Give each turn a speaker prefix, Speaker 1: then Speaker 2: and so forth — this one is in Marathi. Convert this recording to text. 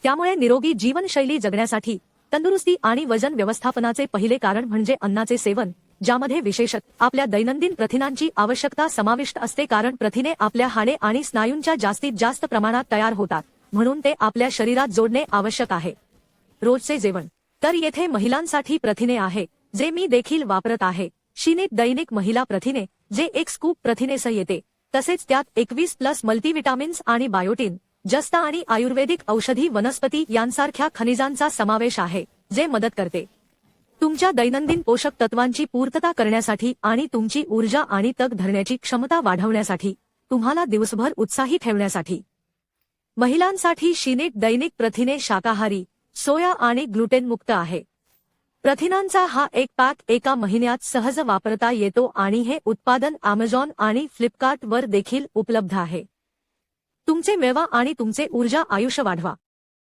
Speaker 1: त्यामुळे निरोगी जीवनशैली जगण्यासाठी तंदुरुस्ती आणि वजन व्यवस्थापनाचे पहिले कारण म्हणजे अन्नाचे सेवन, ज्यामध्ये विशेषतः आपल्या दैनंदिन प्रथिनांची आवश्यकता समाविष्ट असते, कारण प्रथिने आपल्या हाडे आणि स्नायूंच्या जास्तीत जास्त प्रमाणात तयार होतात, म्हणून ते आपल्या शरीरात जोडणे आवश्यक आहे. रोजचे जेवण. तर येथे महिलांसाठी प्रथिने आहे, जे मी देखील वापरत आहे. शीनेट दैनिक महिला प्रथिने, जे एक स्कूप प्रथिनेसह येते, तसेच त्यात 21+ मल्टीविटामिन्स आणि बायोटिन, जस्त आणि आयुर्वेदिक औषधी वनस्पती यांसारख्या खनिजांचा समावेश आहे, जे मदत करते तुमच्या दैनंदिन पोषक तत्वांची पूर्तता करण्यासाठी आणि तुमची ऊर्जा आणि तग धरण्याची क्षमता वाढवण्यासाठी, तुम्हाला दिवसभर उत्साही ठेवण्यासाठी. महिलांसाठी शीनेट दैनिक प्रथिने शाकाहारी, सोया आणि ग्लुटेन मुक्त आहे. प्रथिनांचा हा एक पॅक एका महिन्यात सहज वापरता येतो आणि हे उत्पादन Amazon आणि फ्लिपकार्ट वर देखील उपलब्ध आहे. तुमचे मेवा आणि तुमचे ऊर्जा आयुष्य वाढवा.